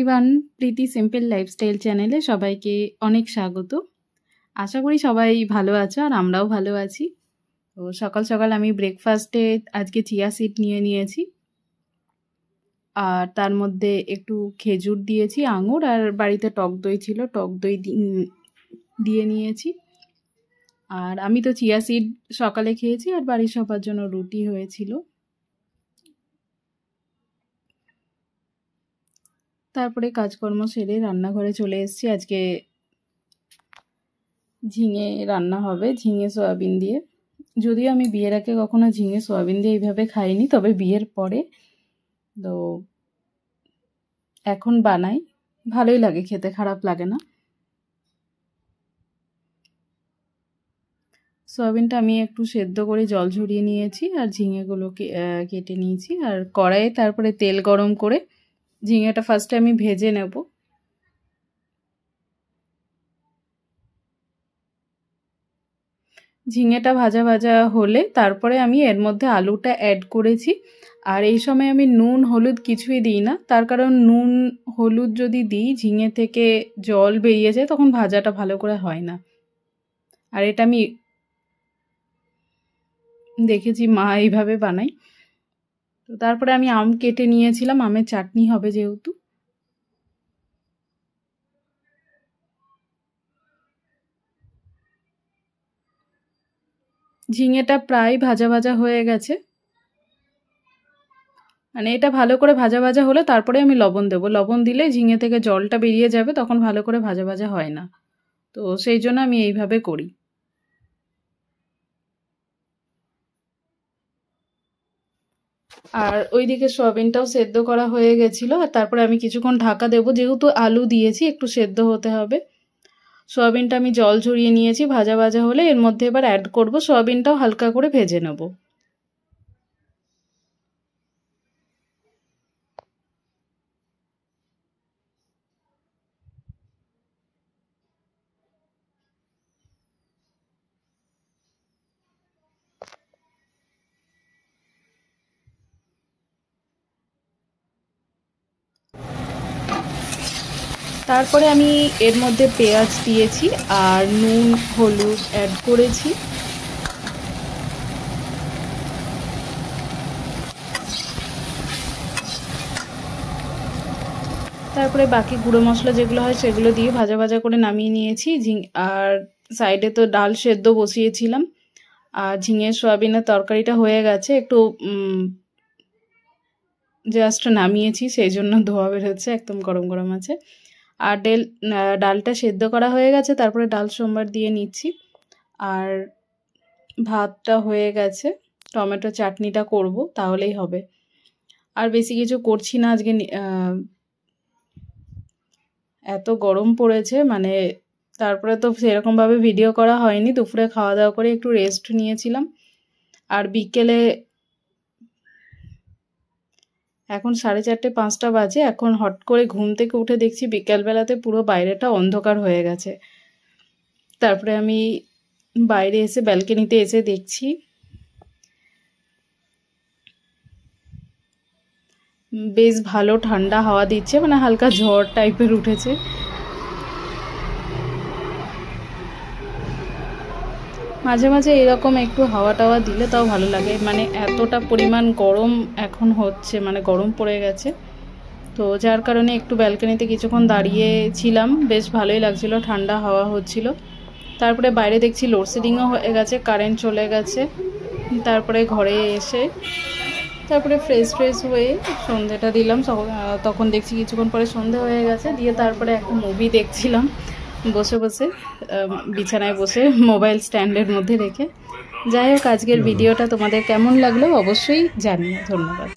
Everyone, প্রীতি simple lifestyle চ্যানেলে সবাইকে অনেক স্বাগত। আশা করি সবাই ভালো আছো আর আমরাও ভালো আছি। তো সকাল সকাল আমি ব্রেকফাস্টে আজকে চিয়া সিড নিয়ে নিয়েছি, আর তার মধ্যে একটু খেজুর দিয়েছি, আঙুর, আর বাড়িতে টক দই ছিল, টক দই দিয়ে নিয়েছি। আর আমি তো চিয়া সিড সকালে খেয়েছি আর বাড়ির সবার জন্য রুটি হয়েছিল। তারপরে কাজকর্ম সেরে রান্নাঘরে চলে এসেছি। আজকে ঝিঙে রান্না হবে, ঝিঙে সয়াবিন দিয়ে। যদিও আমি বিয়ের আগে কখনো ঝিঙে সয়াবিন দিয়ে এইভাবে খাইনি, তবে বিয়ের পরে তো এখন বানাই, ভালোই লাগে খেতে, খারাপ লাগে না। সয়াবিনটা আমি একটু সেদ্ধ করে জল ঝরিয়ে নিয়েছি আর ঝিঙেগুলোকে কেটে নিয়েছি। আর কড়াইয়ে তারপরে তেল গরম করে ঝিঙেটা ফার্স্টে আমি ভেজে নেব। ঝিঙেটা ভাজা ভাজা হলে তারপরে আমি এর মধ্যে আলুটা অ্যাড করেছি। আর এই সময় আমি নুন হলুদ কিছুই দিই না, তার কারণ নুন হলুদ যদি দিই ঝিঙে থেকে জল বেরিয়ে যায়, তখন ভাজাটা ভালো করে হয় না। আর এটা আমি দেখেছি মা এইভাবে বানাই। তো তারপরে আমি আম কেটে নিয়েছিলাম, আমের চাটনি হবে যেহেতু। ঝিঙেটা প্রায় ভাজা ভাজা হয়ে গেছে, মানে এটা ভালো করে ভাজা ভাজা হলে তারপরে আমি লবণ দেবো। লবণ দিলে ঝিঙে থেকে জলটা বেরিয়ে যাবে, তখন ভালো করে ভাজা ভাজা হয় না। তো সেই জন্য আমি এইভাবে করি। আর ওইদিকে সয়াবিনটাও সেদ্ধ করা হয়ে গেছিলো, আর তারপরে আমি কিছুক্ষণ ঢাকা দেবো, যেহেতু আলু দিয়েছি একটু সেদ্ধ হতে হবে। সয়াবিনটা আমি জল ঝরিয়ে নিয়েছি, ভাজা ভাজা হলে এর মধ্যে এবার অ্যাড করব, সয়াবিনটাও হালকা করে ভেজে নেব। তারপরে আমি এর মধ্যে পেঁয়াজ দিয়েছি আর নুন হলুদ অ্যাড করেছি। তারপরে বাকি গুঁড়ো মশলা যেগুলো হয় সেগুলো দিয়ে ভাজা ভাজা করে নামিয়ে নিয়েছি। আর সাইডে তো ডাল সেদ্ধ বসিয়েছিলাম, আর ঝিঙে সয়াবিনের তরকারিটা হয়ে গেছে, একটু জাস্ট নামিয়েছি, সেই জন্য ধোয়া বেরোচ্ছে, একদম গরম গরম আছে। আর ডালটা সেদ্ধ করা হয়ে গেছে, তারপরে ডাল সম্বার দিয়ে নিচ্ছি। আর ভাতটা হয়ে গেছে, টমেটো চাটনিটা করব, তাহলেই হবে। আর বেশি কিছু করছি না আজকে, এত গরম পড়েছে, মানে তারপরে তো সেরকমভাবে ভিডিও করা হয়নি। দুপুরে খাওয়া দাওয়া করে একটু রেস্ট নিয়েছিলাম। আর বিকেলে এখন 4:30-5টা বাজে, এখন হট করে ঘুম থেকে উঠে দেখছি বিকেলবেলাতে পুরো বাইরেটা অন্ধকার হয়ে গেছে। তারপরে আমি বাইরে এসে ব্যালকনিতে এসে দেখছি বেশ ভালো ঠান্ডা হাওয়া দিচ্ছে, মানে হালকা ঝড় টাইপের উঠেছে। মাঝে মাঝে এরকম একটু হাওয়া টাওয়া দিলে তাও ভালো লাগে, মানে এতটা পরিমাণ গরম এখন হচ্ছে, মানে গরম পড়ে গেছে। তো যার কারণে একটু ব্যালকনিতে কিছুক্ষণ দাঁড়িয়েছিলাম, বেশ ভালোই লাগছিল, ঠান্ডা হাওয়া হচ্ছিল। তারপরে বাইরে দেখছি লোডশেডিংও হয়ে গেছে, কারেন্ট চলে গেছে। তারপরে ঘরে এসে তারপরে ফ্রেশ হয়ে সন্ধেটা দিলাম। তখন দেখছি কিছুক্ষণ পরে সন্ধে হয়ে গেছে, দিয়ে তারপরে একটা মুভি দেখছিলাম বসে বসে, বিছানায় বসে মোবাইল স্ট্যান্ডের মধ্যে রেখে। যাই হোক, আজকের ভিডিওটা তোমাদের কেমন লাগলো অবশ্যই জানিও। ধন্যবাদ।